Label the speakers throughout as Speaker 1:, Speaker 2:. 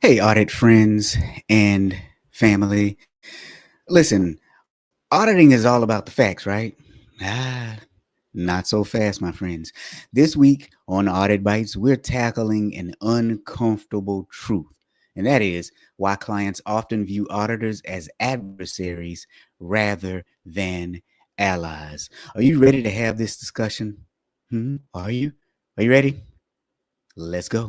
Speaker 1: Hey, audit friends and family. Listen, auditing is all about the facts, right? Ah, not so fast, my friends. This week on Audit Bites, we're tackling an uncomfortable truth, and that is why clients often view auditors as adversaries rather than allies. Are you ready to have this discussion? Are you? Are you ready? Let's go.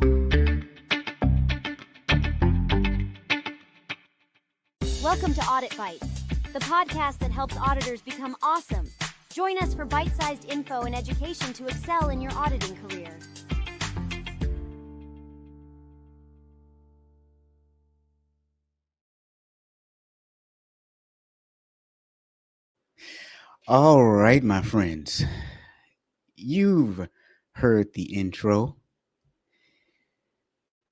Speaker 2: Welcome to Audit Bites, the podcast that helps auditors become awesome. Join us for bite-sized info and education to excel in your auditing career.
Speaker 1: All right, my friends. You've heard the intro,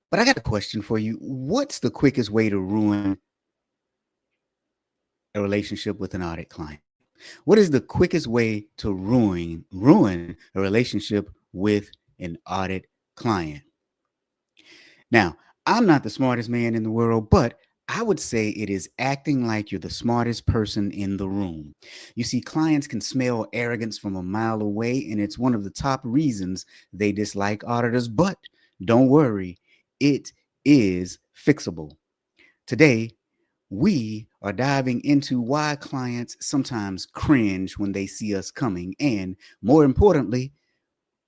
Speaker 1: but I got a question for you. What's the quickest way to ruin a relationship with an audit client? What is the quickest way to ruin a relationship with an audit client? Now, I'm not the smartest man in the world, but I would say it is acting like you're the smartest person in the room. You see, clients can smell arrogance from a mile away, and it's one of the top reasons they dislike auditors. But don't worry, it is fixable. Today, we are diving into why clients sometimes cringe when they see us coming, and more importantly,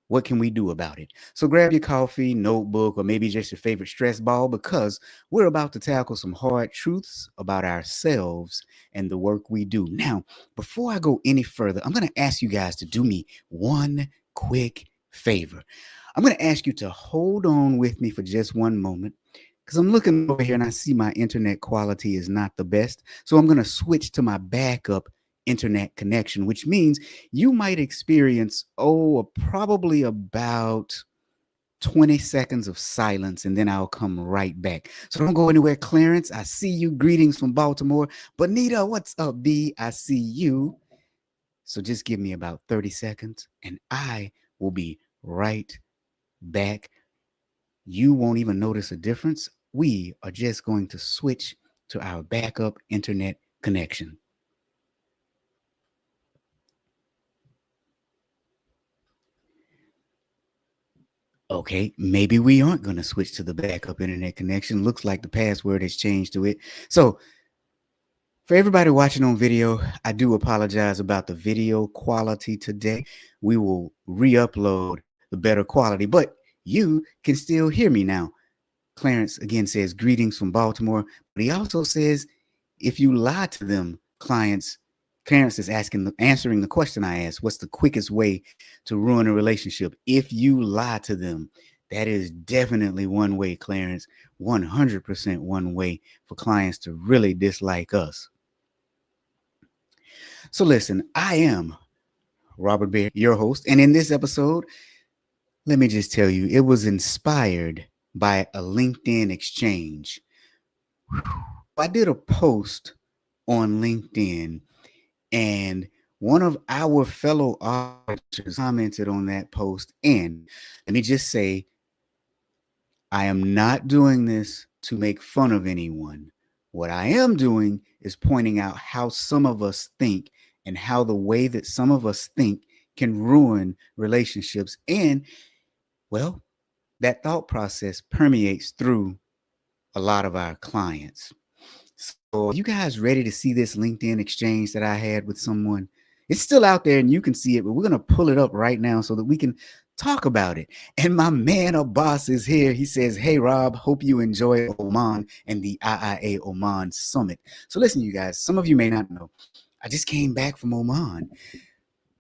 Speaker 1: what can we do about it? So grab your coffee, notebook, or maybe just your favorite stress ball because we're about to tackle some hard truths about ourselves and the work we do. Now, before I go any further, I'm going to ask you guys to do me one quick favor. I'm going to ask you to hold on with me for just one moment because I'm looking over here and I see my internet quality is not the best. So I'm going to switch to my backup internet connection, which means you might experience, probably about 20 seconds of silence, and then I'll come right back. So don't go anywhere, Clarence. I see you. Greetings from Baltimore. Bonita, what's up, B? I see you. So just give me about 30 seconds, and I will be right back. You won't even notice a difference. We are just going to switch to our backup internet connection. Okay, maybe we aren't going to switch to the backup internet connection. Looks like the password has changed to it. So, for everybody watching on video, I do apologize about the video quality today. We will re upload the better quality, but you can still hear me now. Clarence again says, greetings from Baltimore. But he also says, if you lie to them, clients, Clarence is answering the question I asked, what's the quickest way to ruin a relationship? If you lie to them, that is definitely one way, Clarence, 100% one way for clients to really dislike us. So listen, I am Robert Bear, your host. And in this episode, let me just tell you, it was inspired by a LinkedIn exchange. I did a post on LinkedIn, and one of our fellow auditors commented on that post. And let me just say, I am not doing this to make fun of anyone. What I am doing is pointing out how some of us think and how the way that some of us think can ruin relationships. And, well, that thought process permeates through a lot of our clients. So, are you guys ready to see this LinkedIn exchange that I had with someone? It's still out there and you can see it, but we're going to pull it up right now so that we can talk about it. And my man, Abbas, is here. He says, hey, Rob, hope you enjoy Oman and the IIA Oman Summit. So, listen, you guys, some of you may not know, I just came back from Oman.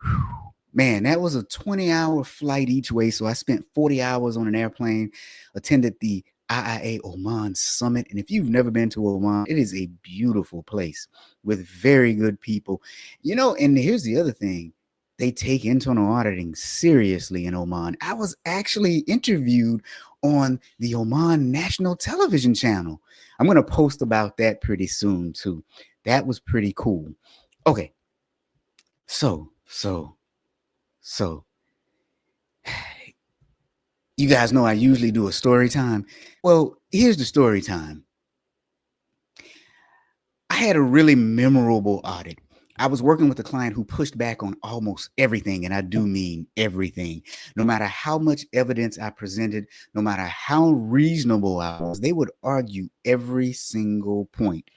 Speaker 1: Whew. Man, that was a 20-hour flight each way. So I spent 40 hours on an airplane, attended the IIA Oman Summit. And if you've never been to Oman, it is a beautiful place with very good people. And here's the other thing. They take internal auditing seriously in Oman. I was actually interviewed on the Oman National Television Channel. I'm going to post about that pretty soon, too. That was pretty cool. Okay. So, You guys know I usually do a story time. Well, here's the story time. I had a really memorable audit. I was working with a client who pushed back on almost everything, and I do mean everything. No matter how much evidence I presented, no matter how reasonable I was, they would argue every single point.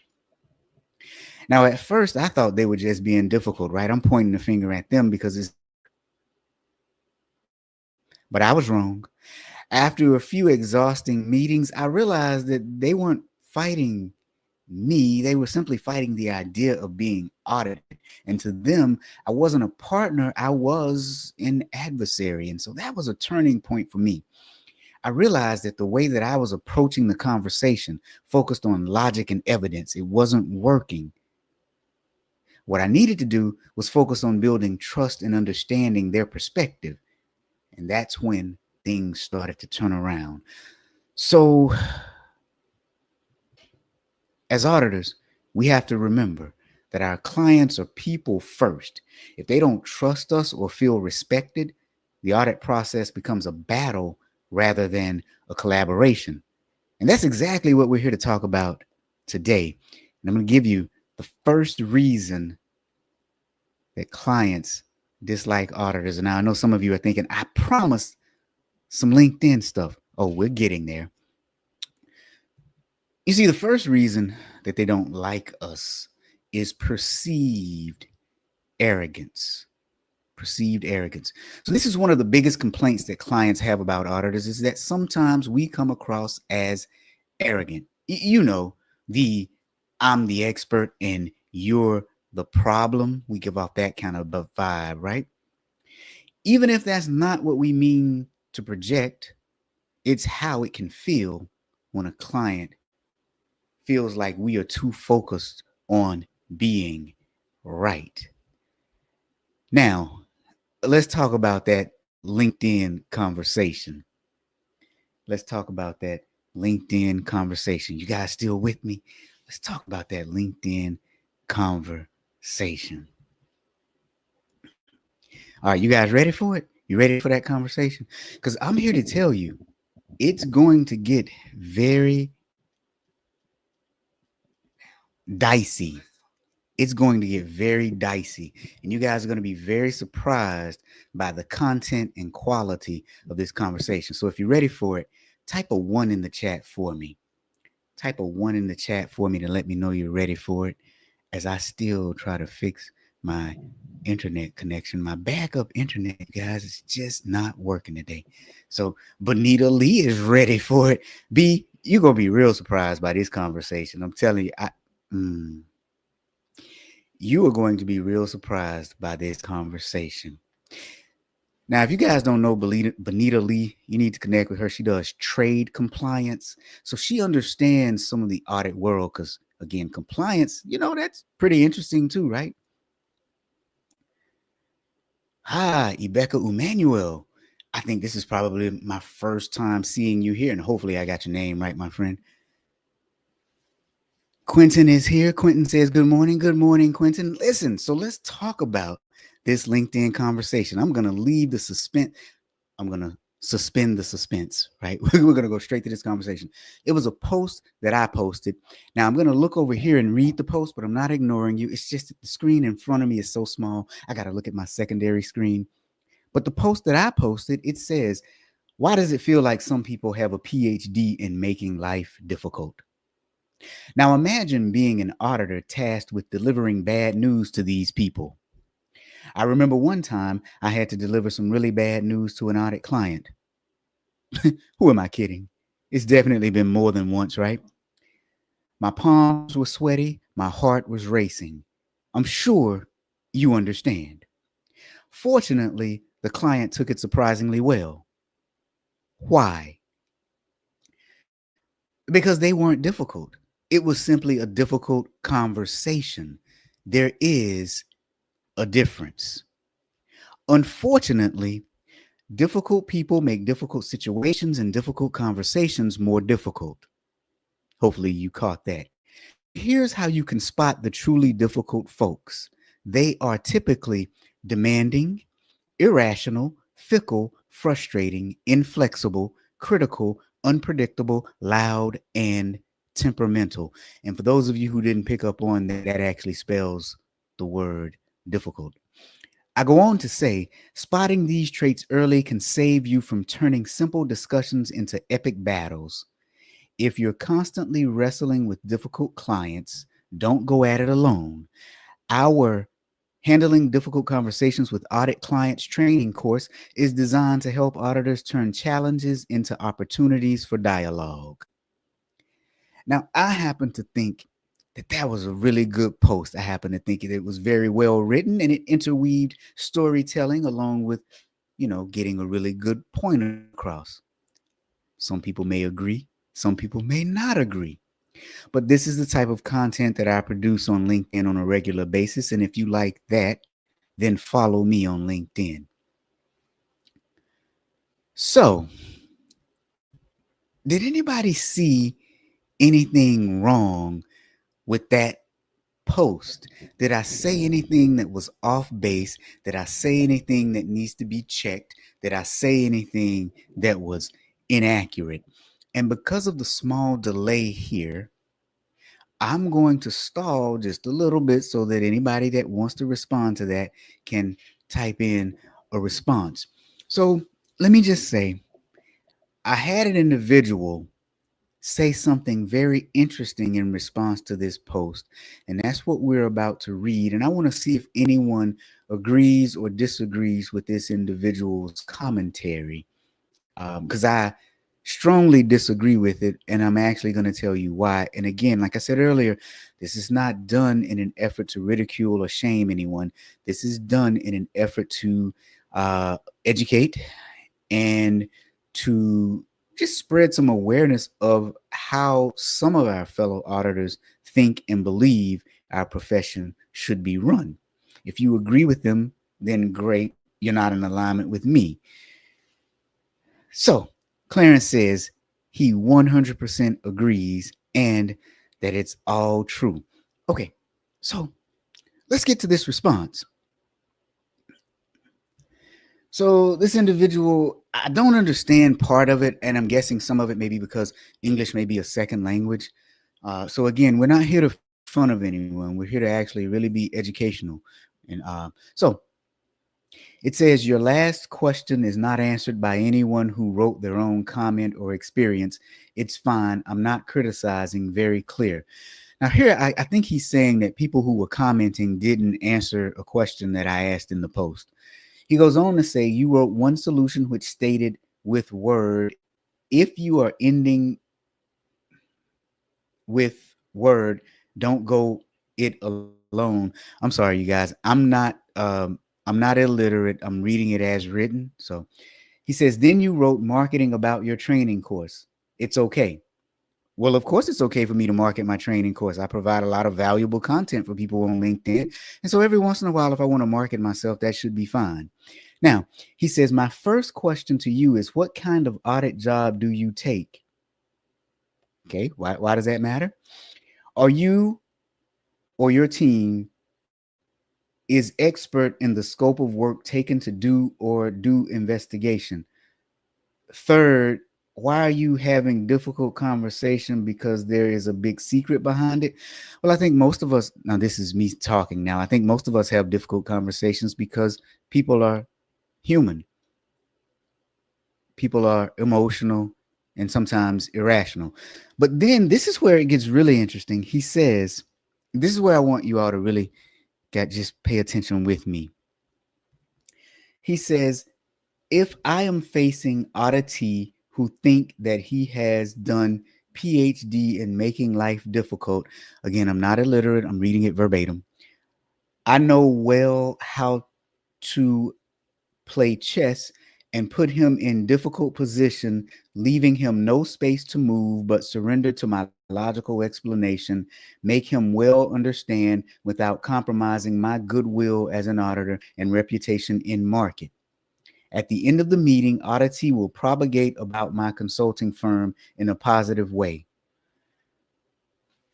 Speaker 1: Now, at first, I thought they were just being difficult, right? I'm pointing the finger at them because it's. But I was wrong. After a few exhausting meetings, I realized that they weren't fighting me, they were simply fighting the idea of being audited. And to them, I wasn't a partner, I was an adversary. And so that was a turning point for me. I realized that the way that I was approaching the conversation, focused on logic and evidence, it wasn't working. What I needed to do was focus on building trust and understanding their perspective. And that's when things started to turn around. So, as auditors, we have to remember that our clients are people first. If they don't trust us or feel respected, the audit process becomes a battle rather than a collaboration. And that's exactly what we're here to talk about today. And I'm going to give you the first reason that clients dislike auditors. And now I know some of you are thinking, I promised some LinkedIn stuff. Oh, we're getting there. You see, the first reason that they don't like us is perceived arrogance. Perceived arrogance. So this is one of the biggest complaints that clients have about auditors is that sometimes we come across as arrogant. You know, the I'm the expert and you're the problem. We give off that kind of vibe, right? Even if that's not what we mean to project, it's how it can feel when a client feels like we are too focused on being right. Now, let's talk about that LinkedIn conversation. Let's talk about that LinkedIn conversation. You guys still with me? Let's talk about that LinkedIn conversation. All right, you guys ready for it? You ready for that conversation? Because I'm here to tell you, it's going to get very dicey. It's going to get very dicey. And you guys are going to be very surprised by the content and quality of this conversation. So if you're ready for it, type a 1 in the chat for me. Type a 1 in the chat for me to let me know you're ready for it as I still try to fix my internet connection. My backup internet, guys, is just not working today. So Bonita Lee is ready for it. B, you're going to be real surprised by this conversation. I'm telling you, you are going to be real surprised by this conversation. Now, if you guys don't know Bonita Lee, you need to connect with her. She does trade compliance. So she understands some of the audit world because, again, compliance, that's pretty interesting too, right? Hi, Ibeka Emmanuel. I think this is probably my first time seeing you here, and hopefully I got your name right, my friend. Quentin is here. Quentin says, good morning. Good morning, Quentin. Listen, so let's talk about this LinkedIn conversation. I'm going to leave the suspense. I'm going to suspend the suspense, right? We're going to go straight to this conversation. It was a post that I posted. Now I'm going to look over here and read the post, but I'm not ignoring you. It's just that the screen in front of me is so small. I got to look at my secondary screen. But the post that I posted, it says, why does it feel like some people have a PhD in making life difficult? Now imagine being an auditor tasked with delivering bad news to these people. I remember one time I had to deliver some really bad news to an audit client. Who am I kidding? It's definitely been more than once, right? My palms were sweaty, my heart was racing. I'm sure you understand. Fortunately, the client took it surprisingly well. Why? Because they weren't difficult. It was simply a difficult conversation. There is a difference. Unfortunately, difficult people make difficult situations and difficult conversations more difficult. Hopefully you caught that. Here's how you can spot the truly difficult folks. They are typically demanding, irrational, fickle, frustrating, inflexible, critical, unpredictable, loud, and temperamental. And for those of you who didn't pick up on that, that actually spells the word difficult. I go on to say, spotting these traits early can save you from turning simple discussions into epic battles. If you're constantly wrestling with difficult clients, don't go at it alone. Our Handling Difficult Conversations with Audit Clients training course is designed to help auditors turn challenges into opportunities for dialogue. Now, I happen to think that that was a really good post. I happen to think it was very well written and it interweaved storytelling along with, getting a really good point across. Some people may agree, some people may not agree. But this is the type of content that I produce on LinkedIn on a regular basis. And if you like that, then follow me on LinkedIn. So, did anybody see anything wrong with that post? Did I say anything that was off base? Did I say anything that needs to be checked? Did I say anything that was inaccurate? And because of the small delay here, I'm going to stall just a little bit so that anybody that wants to respond to that can type in a response. So let me just say, I had an individual say something very interesting in response to this post, and that's what we're about to read. And I want to see if anyone agrees or disagrees with this individual's commentary, because I strongly disagree with it, and I'm actually going to tell you why. And again, like I said earlier, this is not done in an effort to ridicule or shame anyone. This is done in an effort to educate and to just spread some awareness of how some of our fellow auditors think and believe our profession should be run. If you agree with them, then great, you're not in alignment with me. So, Clarence says he 100% agrees and that it's all true. Okay, so let's get to this response. So, this individual, I don't understand part of it, and I'm guessing some of it maybe because English may be a second language. So, again, we're not here to fun of anyone. We're here to actually really be educational. And so, it says your last question is not answered by anyone who wrote their own comment or experience. It's fine. I'm not criticizing. Very clear. Now, here, I think he's saying that people who were commenting didn't answer a question that I asked in the post. He goes on to say, you wrote one solution which stated with word, if you are ending with word, don't go it alone. I'm sorry, you guys. I'm not illiterate. I'm reading it as written. So he says, then you wrote marketing about your training course. It's okay. Well, of course, it's okay for me to market my training course. I provide a lot of valuable content for people on LinkedIn. And so every once in a while, if I want to market myself, that should be fine. Now, he says, my first question to you is what kind of audit job do you take? Okay, why does that matter? Are you or your team is expert in the scope of work taken to do or do investigation? Third, why are you having difficult conversation because there is a big secret behind it? Well, I think most of us, now this is me talking now, I think most of us have difficult conversations because people are human. People are emotional and sometimes irrational. But then this is where it gets really interesting. He says, this is where I want you all to really just pay attention with me. He says, if I am facing auditee who think that he has done PhD in making life difficult, again, I'm not illiterate, I'm reading it verbatim. I know well how to play chess and put him in difficult position, leaving him no space to move but surrender to my logical explanation, make him well understand without compromising my goodwill as an auditor and reputation in market. At the end of the meeting, auditee will propagate about my consulting firm in a positive way.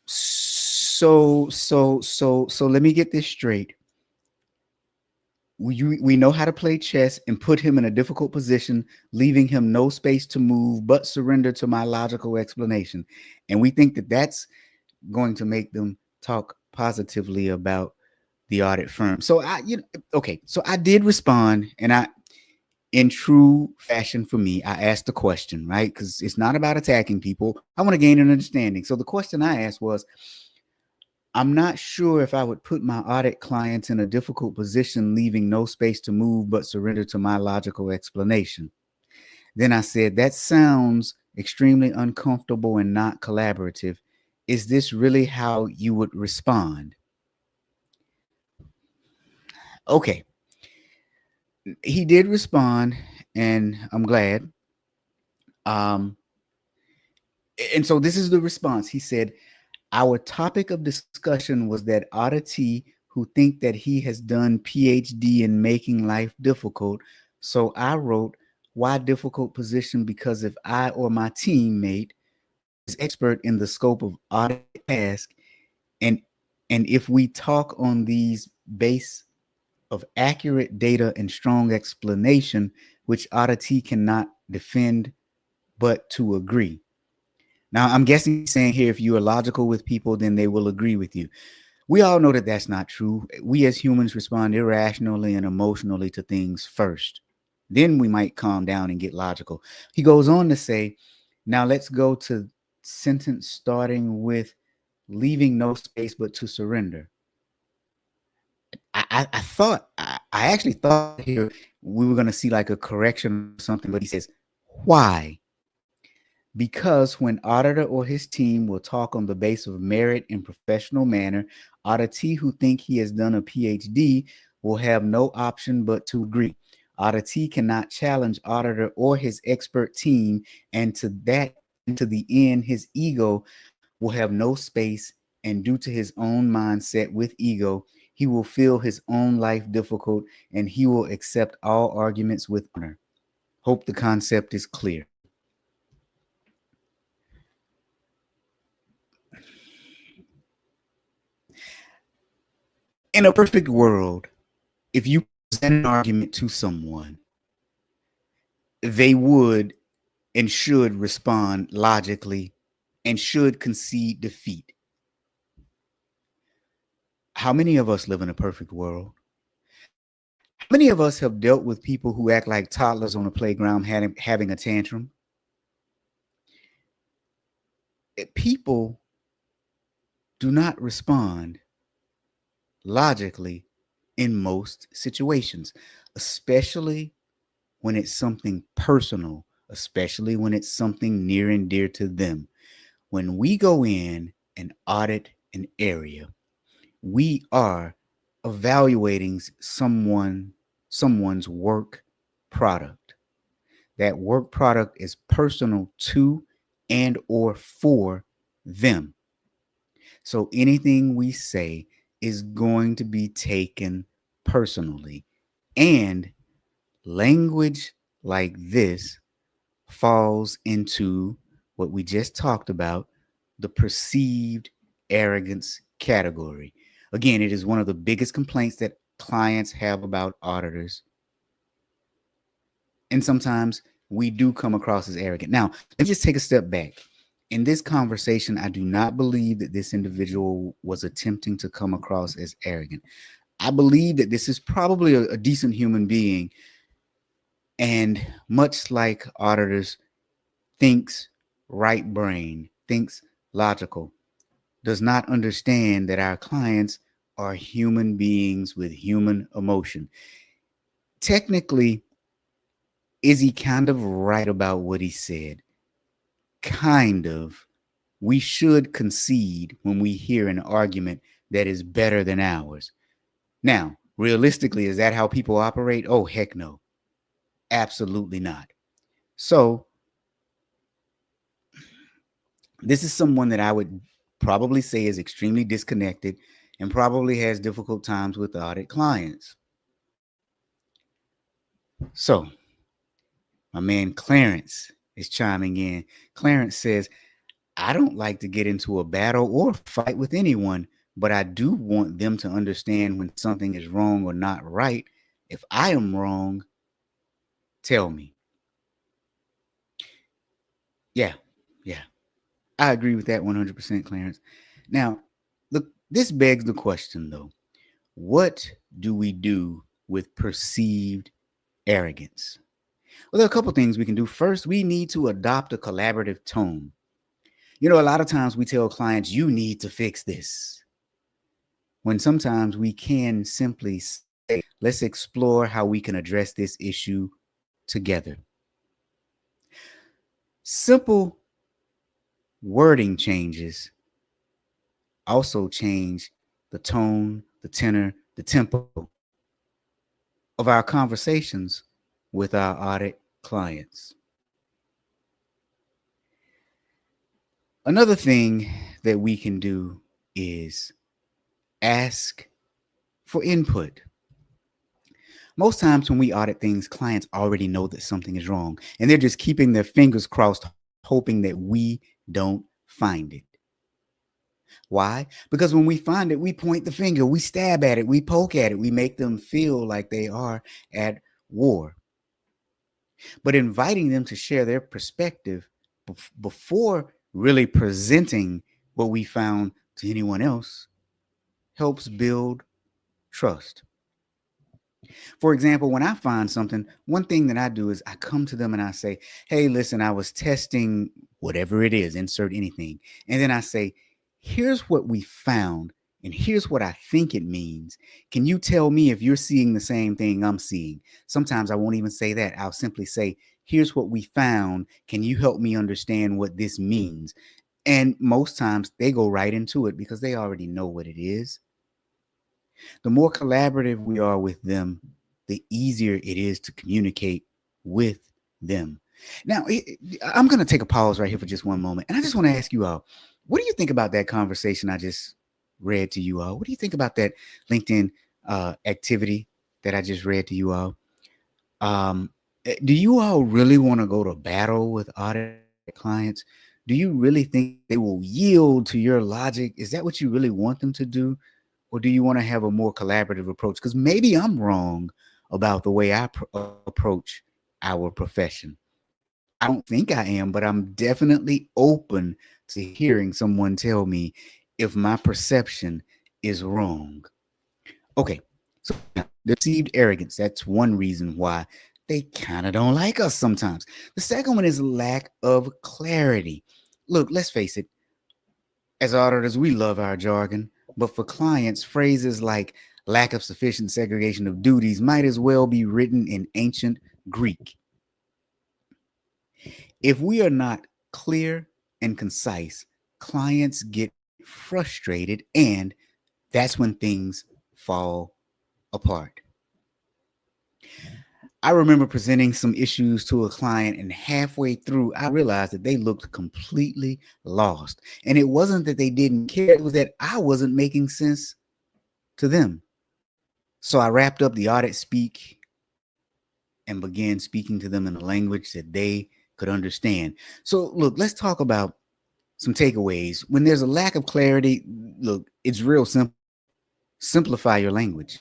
Speaker 1: So let me get this straight. We know how to play chess and put him in a difficult position, leaving him no space to move but surrender to my logical explanation. And we think that that's going to make them talk positively about the audit firm. So okay, so I did respond, and in true fashion for me, I asked the question, right? Because it's not about attacking people. I want to gain an understanding. So the question I asked was, I'm not sure if I would put my audit clients in a difficult position, leaving no space to move but surrender to my logical explanation. Then I said, that sounds extremely uncomfortable and not collaborative. Is this really how you would respond? Okay. He did respond, and I'm glad. Um, and so this is the response. He said, our topic of discussion was that auditee who think that he has done PhD in making life difficult. So I wrote, why difficult position? Because if I or my teammate who is expert in the scope of audit task, and if we talk on these base of accurate data and strong explanation, which auditee cannot defend but to agree. Now, I'm guessing he's saying here, if you are logical with people, then they will agree with you. We all know that that's not true. We as humans respond irrationally and emotionally to things first. Then we might calm down and get logical. He goes on to say, now let's go to sentence starting with leaving no space but to surrender. I actually thought here we were going to see like a correction or something, but he says, why? Because when auditor or his team will talk on the basis of merit in professional manner, auditee who think he has done a PhD will have no option but to agree. Auditee cannot challenge auditor or his expert team, and to the end, his ego will have no space, and due to his own mindset with ego, he will feel his own life difficult, and he will accept all arguments with honor. Hope the concept is clear. In a perfect world, if you present an argument to someone, they would and should respond logically and should concede defeat. How many of us live in a perfect world? How many of us have dealt with people who act like toddlers on a playground having a tantrum? People do not respond logically in most situations, especially when it's something personal, especially when it's something near and dear to them. When we go in and audit an area, we are evaluating someone's work product. That work product is personal to and or for them. So anything we say is going to be taken personally. And language like this falls into what we just talked about, the perceived arrogance category. Again, it is one of the biggest complaints that clients have about auditors. And sometimes we do come across as arrogant. Now, let me just take a step back. In this conversation, I do not believe that this individual was attempting to come across as arrogant. I believe that this is probably a decent human being, and much like auditors, thinks right brain, thinks logical, does not understand that our clients are human beings with human emotion. Technically, is he kind of right about what he said? Kind of. We should concede when we hear an argument that is better than ours. Now, realistically, is that how people operate? Oh, heck no. Absolutely not. So, this is someone that I would probably say is extremely disconnected and probably has difficult times with audit clients. So, my man Clarence is chiming in. Clarence says, I don't like to get into a battle or fight with anyone, but I do want them to understand when something is wrong or not right If I am wrong, tell me. Yeah, yeah. I agree with that 100%, Clarence. Now, look, this begs the question though. What do we do with perceived arrogance? Well, there are a couple things we can do. First, we need to adopt a collaborative tone. A lot of times we tell clients, you need to fix this, when sometimes we can simply say, let's explore how we can address this issue together. Simple wording changes also change the tone, the tenor, the tempo of our conversations with our audit clients. Another thing that we can do is ask for input. Most times when we audit things, clients already know that something is wrong, and they're just keeping their fingers crossed, hoping that we don't find it. Why? Because when we find it, we point the finger, we stab at it, we poke at it, we make them feel like they are at war. But inviting them to share their perspective before really presenting what we found to anyone else helps build trust. For example, when I find something, one thing that I do is I come to them and I say, hey, listen, I was testing whatever it is, insert anything. And then I say, here's what we found and here's what I think it means. Can you tell me if you're seeing the same thing I'm seeing? Sometimes I won't even say that. I'll simply say, here's what we found. Can you help me understand what this means? And most times they go right into it because they already know what it is. The more collaborative we are with them, the easier it is to communicate with them. Now, I'm going to take a pause right here for just one moment. And I just want to ask you all, what do you think about that conversation I just read to you all? What do you think about that LinkedIn activity that I just read to you all? Do you all really want to go to battle with audit clients? Do you really think they will yield to your logic? Is that what you really want them to do? Or do you want to have a more collaborative approach? Because maybe I'm wrong about the way I approach our profession. I don't think I am, but I'm definitely open to hearing someone tell me if my perception is wrong. Okay, so perceived arrogance, that's one reason why they kind of don't like us sometimes. The second one is lack of clarity. Look, let's face it, as auditors, we love our jargon, but for clients, phrases like lack of sufficient segregation of duties might as well be written in ancient Greek. If we are not clear and concise, clients get frustrated, and that's when things fall apart. I remember presenting some issues to a client, and halfway through, I realized that they looked completely lost. And it wasn't that they didn't care, it was that I wasn't making sense to them. So I wrapped up the audit speak and began speaking to them in a language that they could understand. So, look, let's talk about some takeaways. When there's a lack of clarity, look, it's real simple. Simplify your language.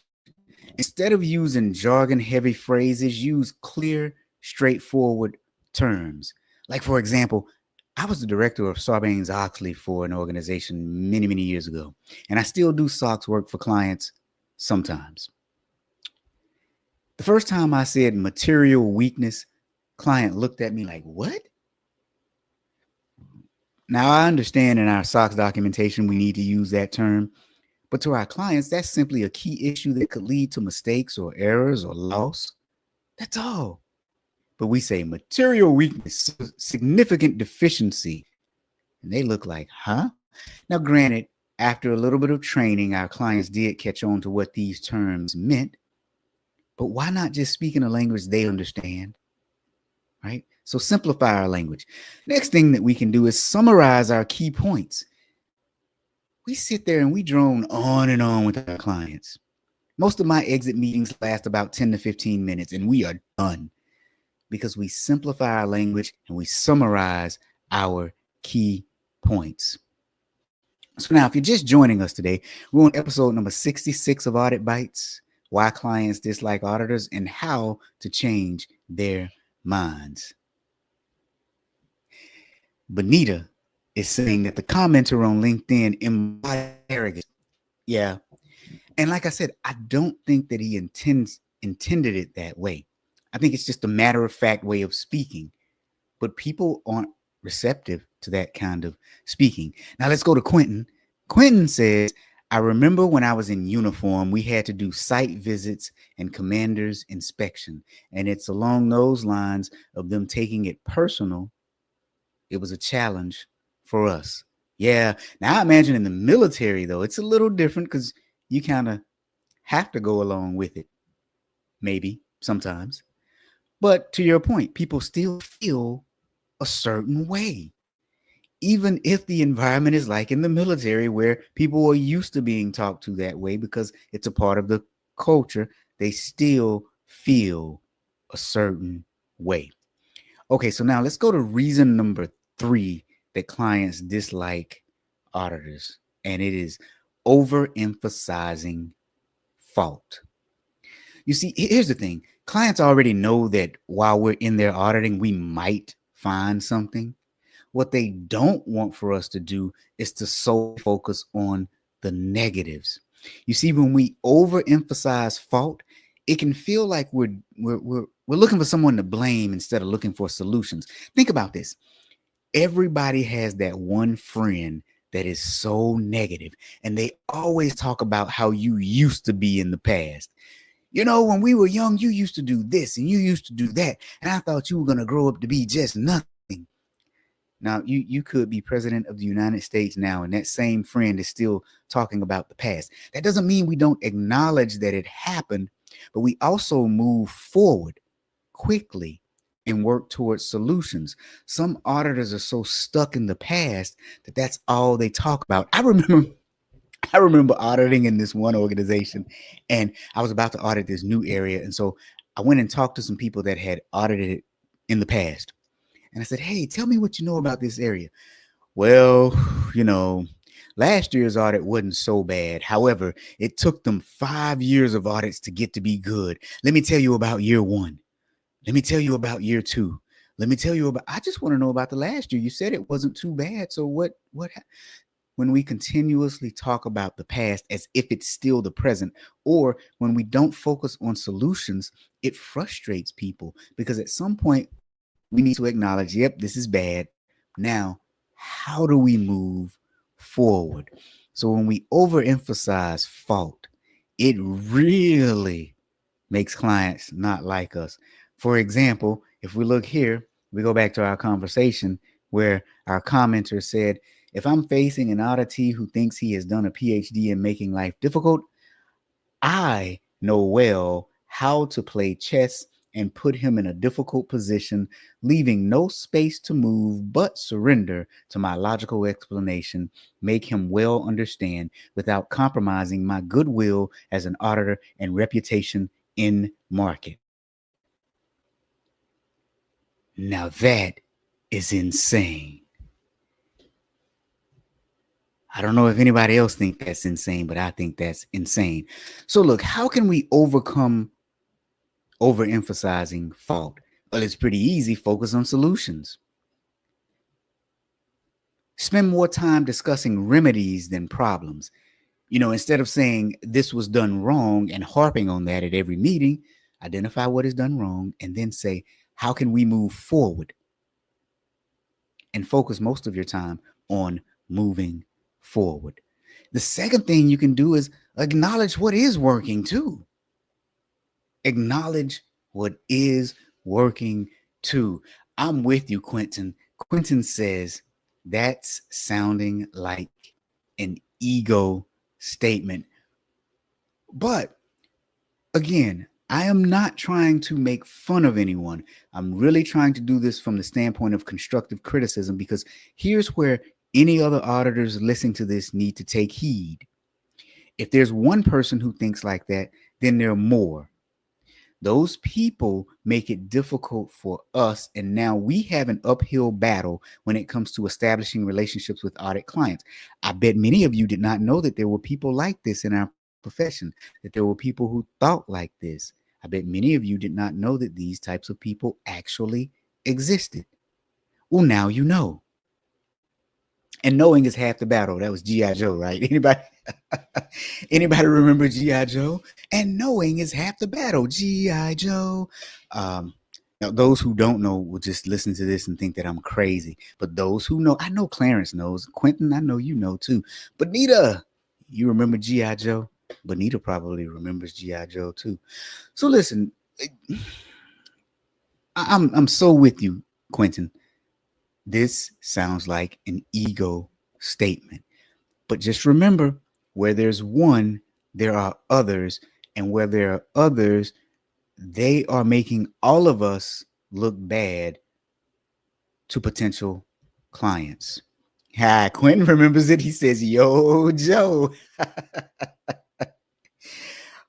Speaker 1: Instead of using jargon-heavy phrases, use clear, straightforward terms. Like, for example, I was the director of Sarbanes-Oxley for an organization many, many years ago, and I still do SOX work for clients sometimes. The first time I said material weakness, client looked at me like, what? Now, I understand in our SOX documentation, we need to use that term, but to our clients, that's simply a key issue that could lead to mistakes or errors or loss. That's all. But we say material weakness, significant deficiency. And they look like, huh? Now, granted, after a little bit of training, our clients did catch on to what these terms meant. But why not just speak in a language they understand? Right? So simplify our language. Next thing that we can do is summarize our key points. We sit there and we drone on and on with our clients. Most of my exit meetings last about 10 to 15 minutes, and we are done because we simplify our language and we summarize our key points. So now, if you're just joining us today, we're on episode number 66 of Audit Bites. why clients dislike auditors, and how to change their minds. Bonita is saying that the commenter on LinkedIn embodies arrogance. Yeah. And like I said, I don't think that he intended it that way. I think it's just a matter of fact way of speaking. But people aren't receptive to that kind of speaking. Now let's go to Quentin. Quentin says, I remember when I was in uniform, we had to do site visits and commander's inspection. And it's along those lines of them taking it personal. It was a challenge for us. Yeah. Now I imagine in the military, though, it's a little different because you kind of have to go along with it. Maybe sometimes. But to your point, people still feel a certain way. Even if the environment is like in the military where people are used to being talked to that way because it's a part of the culture, they still feel a certain way. Okay, so now let's go to reason number 3 that clients dislike auditors, and it is overemphasizing fault. You see, here's the thing. Clients already know that while we're in there auditing, we might find something. What they don't want for us to do is to solely focus on the negatives. You see, when we overemphasize fault, it can feel like we're looking for someone to blame instead of looking for solutions. Think about this. Everybody has that one friend that is so negative, and they always talk about how you used to be in the past. You know, when we were young, you used to do this and you used to do that, and I thought you were going to grow up to be just nothing. Now, you could be president of the United States now, and that same friend is still talking about the past. That doesn't mean we don't acknowledge that it happened, but we also move forward quickly and work towards solutions. Some auditors are so stuck in the past that that's all they talk about. I remember auditing in this one organization, and I was about to audit this new area, and so I went and talked to some people that had audited it in the past. And I said, hey, tell me what you know about this area. Well, you know, last year's audit wasn't so bad. However, it took them 5 years of audits to get to be good. Let me tell you about year 1. Let me tell you about year 2. Let me tell you about, I just want to know about the last year. You said it wasn't too bad. So what, when we continuously talk about the past as if it's still the present, or when we don't focus on solutions, it frustrates people because at some point we need to acknowledge, yep, this is bad. Now, how do we move forward? So when we overemphasize fault, it really makes clients not like us. For example, if we look here, we go back to our conversation where our commenter said, if I'm facing an auditee who thinks he has done a PhD in making life difficult, I know well how to play chess and put him in a difficult position, leaving no space to move but surrender to my logical explanation, make him well understand without compromising my goodwill as an auditor and reputation in market. Now that is insane. I don't know if anybody else thinks that's insane, but I think that's insane. So look, how can we overcome overemphasizing fault? Well, it's pretty easy. Focus on solutions. Spend more time discussing remedies than problems. You know, instead of saying this was done wrong and harping on that at every meeting, identify what is done wrong and then say, how can we move forward? And focus most of your time on moving forward. The second thing you can do is acknowledge what is working too. Acknowledge what is working too. I'm with you, Quentin. Quentin says that's sounding like an ego statement. But again, I am not trying to make fun of anyone. I'm really trying to do this from the standpoint of constructive criticism, because here's where any other auditors listening to this need to take heed. If there's one person who thinks like that, then there are more. Those people make it difficult for us, and now we have an uphill battle when it comes to establishing relationships with audit clients. I bet many of you did not know that there were people like this in our profession, that there were people who thought like this. I bet many of you did not know that these types of people actually existed. Well, now you know. And knowing is half the battle. That was G.I. Joe, right? Anybody? Anybody remember G.I. Joe? And knowing is half the battle. G.I. Joe. Um, Now, those who don't know will just listen to this and think that I'm crazy. But those who know, I know Clarence knows. Quentin, I know you know too. Bonita, you remember G.I. Joe? Bonita probably remembers G.I. Joe too. So listen, I'm so with you, Quentin. This sounds like an ego statement. But just remember, where there's one, there are others. And where there are others, they are making all of us look bad to potential clients. Hi, Quentin remembers it. He says, Yo, Joe.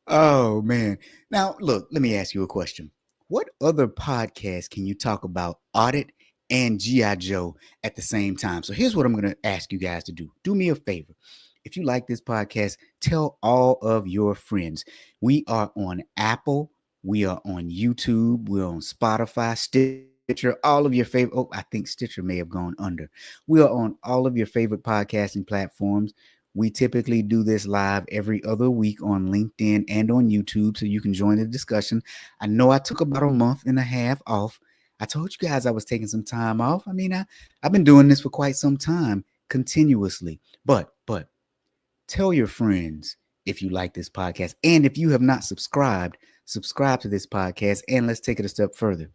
Speaker 1: Oh, man. Now, look, let me ask you a question. What other podcast can you talk about audit and G.I. Joe at the same time? So here's what I'm going to ask you guys to do. Do me a favor. If you like this podcast, tell all of your friends. We are on Apple. We are on YouTube. We're on Spotify, Stitcher, all of your favorite. Oh, I think Stitcher may have gone under. We are on all of your favorite podcasting platforms. We typically do this live every other week on LinkedIn and on YouTube, so you can join the discussion. I know I took about a month and a half off. I told you guys I was taking some time off. I mean, I've been doing this for quite some time continuously. But tell your friends if you like this podcast. And if you have not subscribed, subscribe to this podcast, and let's take it a step further.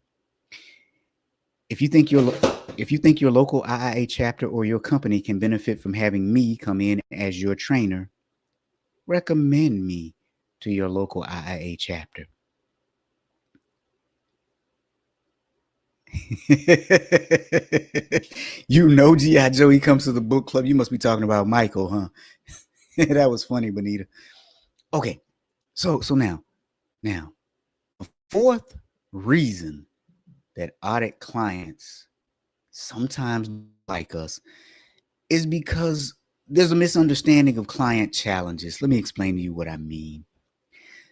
Speaker 1: If you think your local IIA chapter or your company can benefit from having me come in as your trainer, recommend me to your local IIA chapter. You know G.I. Joe, he comes to the book club. You must be talking about Michael, huh? That was funny, Bonita. Okay, so now, a fourth reason that audit clients sometimes like us is because there's a misunderstanding of client challenges. Let me explain to you what I mean.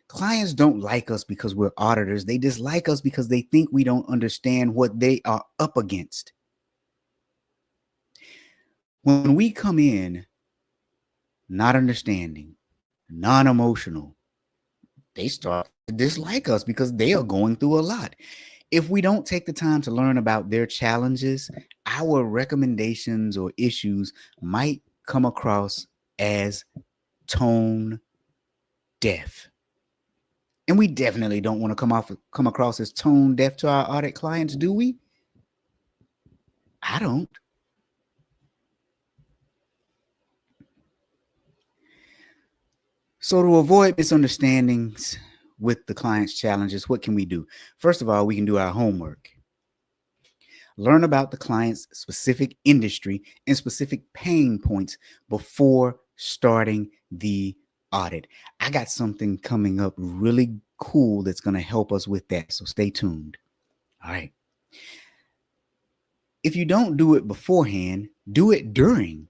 Speaker 1: Clients don't like us because we're auditors. They dislike us because they think we don't understand what they are up against. When we come in not understanding, non-emotional, they start to dislike us because they are going through a lot. If we don't take the time to learn about their challenges, our recommendations or issues might come across as tone deaf. And we definitely don't want to come across as tone deaf to our audit clients, do we? I don't. So to avoid misunderstandings with the client's challenges, what can we do? First of all, we can do our homework. Learn about the client's specific industry and specific pain points before starting the audit. I got something coming up really cool that's going to help us with that. So stay tuned. All right. If you don't do it beforehand, do it during.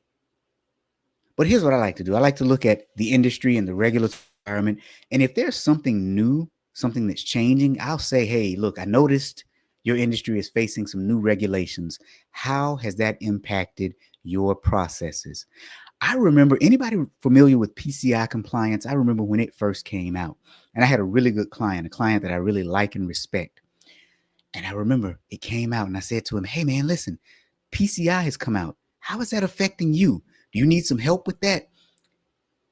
Speaker 1: But here's what I like to do. I like to look at the industry and the regulatory environment. And if there's something new, something that's changing, I'll say, hey, look, I noticed your industry is facing some new regulations. How has that impacted your processes? I remember, anybody familiar with PCI compliance? I remember when it first came out, and I had a really good client, a client that I really like and respect. And I remember it came out and I said to him, hey man, listen, PCI has come out. How is that affecting you? Do you need some help with that?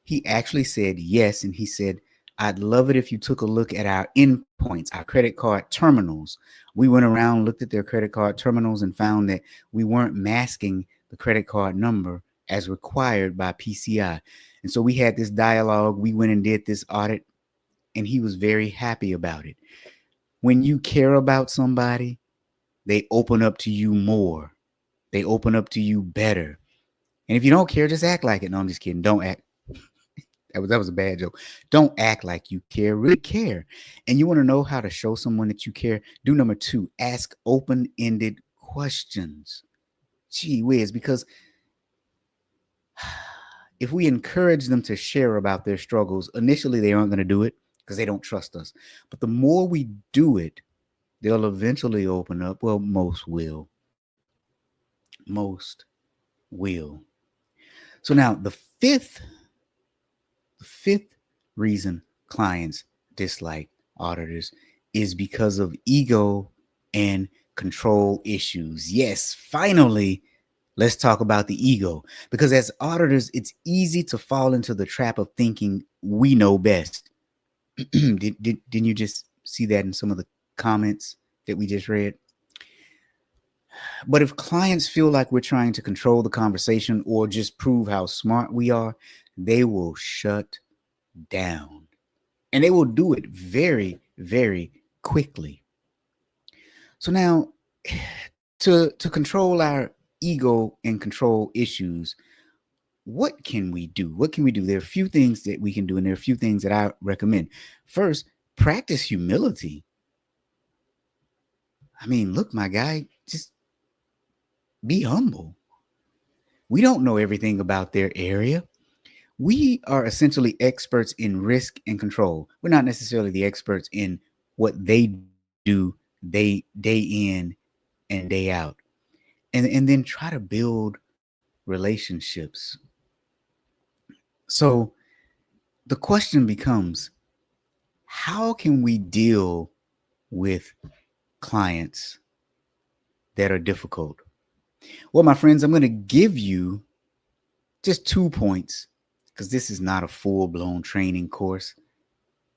Speaker 1: He actually said yes. And he said, I'd love it if you took a look at our endpoints, our credit card terminals. We went around, looked at their credit card terminals and found that we weren't masking the credit card number as required by PCI. And so we had this dialogue. We went and did this audit, and he was very happy about it. When you care about somebody, they open up to you more. They open up to you better. And if you don't care, just act like it. No, I'm just kidding. Don't act. That was a bad joke. Don't act like you care. Really care. And you want to know how to show someone that you care? Do number 2, ask open-ended questions. Gee whiz, because if we encourage them to share about their struggles, initially they aren't going to do it because they don't trust us. But the more we do it, they'll eventually open up. Well, most will. Most will. So now the fifth reason clients dislike auditors is because of ego and control issues. Yes, finally, let's talk about the ego. Because as auditors, it's easy to fall into the trap of thinking we know best. Didn't you just see that in some of the comments that we just read? But if clients feel like we're trying to control the conversation or just prove how smart we are, they will shut down. And they will do it very, very quickly. So now to control our ego and control issues, what can we do? What can we do? There are a few things that we can do, and there are a few things that I recommend. First, practice humility. I mean, look, my guy, just be humble. We don't know everything about their area. We are essentially experts in risk and control. We're not necessarily the experts in what they do day in and day out. And then try to build relationships. So the question becomes, how can we deal with clients that are difficult? Well, my friends, I'm going to give you just 2 points because this is not a full-blown training course.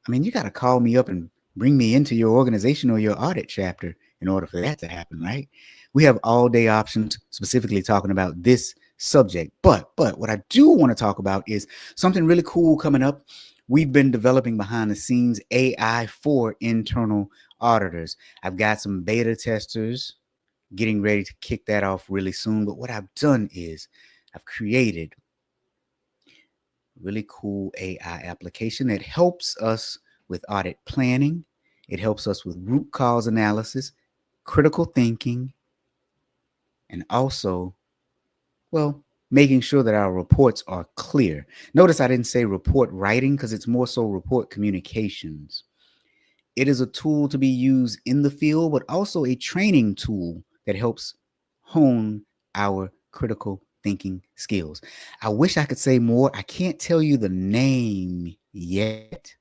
Speaker 1: I mean, you got to call me up and bring me into your organization or your audit chapter in order for that to happen, right? We have all-day options specifically talking about this subject. But what I do want to talk about is something really cool coming up. We've been developing behind the scenes AI for internal auditors. I've got some beta testers getting ready to kick that off really soon. But what I've done is I've created a really cool AI application that helps us with audit planning. It helps us with root cause analysis, critical thinking, and also, well, making sure that our reports are clear. Notice I didn't say report writing because it's more so report communications. It is a tool to be used in the field, but also a training tool that helps hone our critical thinking skills. I wish I could say more. I can't tell you the name yet.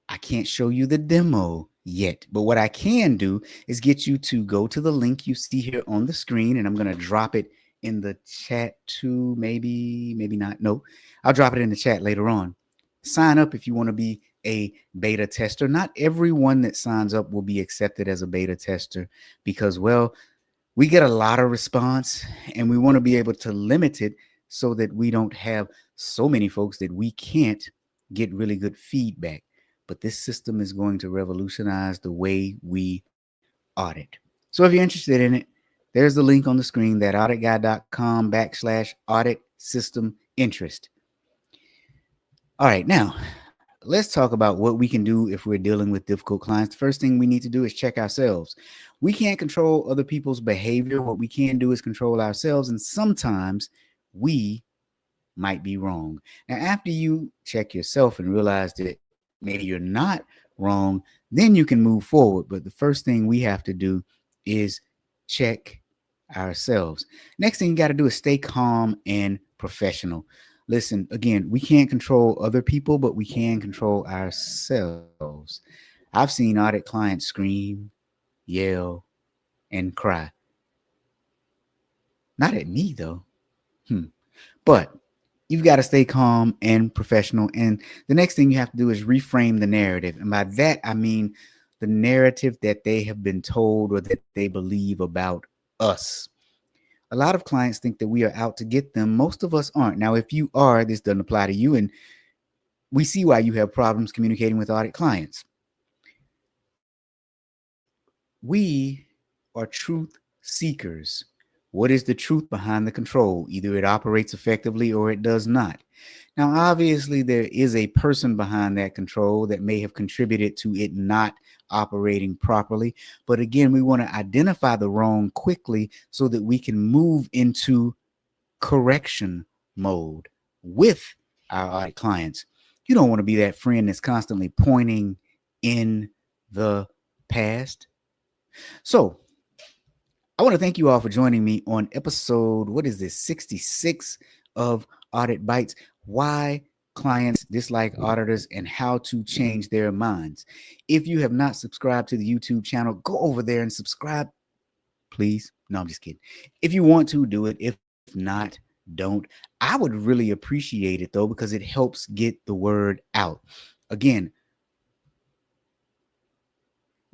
Speaker 1: I can't show you the demo yet, but what I can do is get you to go to the link you see here on the screen, and I'm going to drop it in the chat too. Maybe not. No, I'll drop it in the chat later on. Sign up if you want to be a beta tester. Not everyone that signs up will be accepted as a beta tester because, well, we get a lot of response and we want to be able to limit it so that we don't have so many folks that we can't get really good feedback. But this system is going to revolutionize the way we audit. So if you're interested in it, there's the link on the screen, that auditguy.com/audit system interest. All right, now let's talk about what we can do if we're dealing with difficult clients. The first thing we need to do is check ourselves. We can't control other people's behavior. What we can do is control ourselves, and sometimes we might be wrong. Now, after you check yourself and realize that maybe you're not wrong, then you can move forward. But the first thing we have to do is check ourselves. Next thing you got to do is stay calm and professional. Listen, again, we can't control other people, but we can control ourselves. I've seen audit clients scream, yell, and cry. Not at me, though. But you've got to stay calm and professional. And the next thing you have to do is reframe the narrative. And by that, I mean the narrative that they have been told or that they believe about us. A lot of clients think that we are out to get them. Most of us aren't. Now, if you are, this doesn't apply to you. And we see why you have problems communicating with audit clients. We are truth seekers. What is the truth behind the control? Either it operates effectively or it does not. Now, obviously, there is a person behind that control that may have contributed to it not operating properly. But again, we want to identify the wrong quickly so that we can move into correction mode with our audit clients. You don't want to be that friend that's constantly pointing in the past. So I want to thank you all for joining me on episode, 66 of Audit Bites, why clients dislike auditors and how to change their minds. If you have not subscribed to the YouTube channel, go over there and subscribe, please. No, I'm just kidding. If you want to, do it. If not, don't. I would really appreciate it though, because it helps get the word out. Again,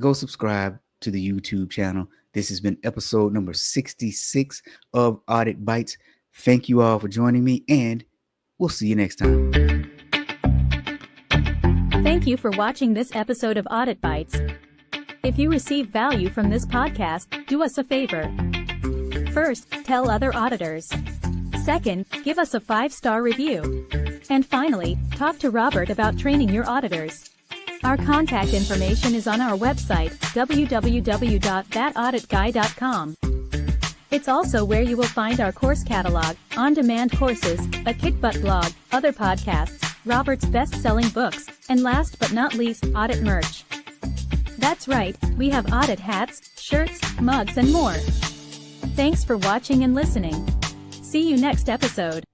Speaker 1: go subscribe to the YouTube channel. This has been episode number 66 of Audit Bites. Thank you all for joining me, and we'll see you next time.
Speaker 3: Thank you for watching this episode of Audit Bites. If you receive value from this podcast, do us a favor. First, tell other auditors. Second, give us a 5-star review. And finally, talk to Robert about training your auditors. Our contact information is on our website, www.thatauditguy.com. It's also where you will find our course catalog, on-demand courses, a kick-butt blog, other podcasts, Robert's best-selling books, and last but not least, audit merch. That's right, we have audit hats, shirts, mugs, and more. Thanks for watching and listening. See you next episode.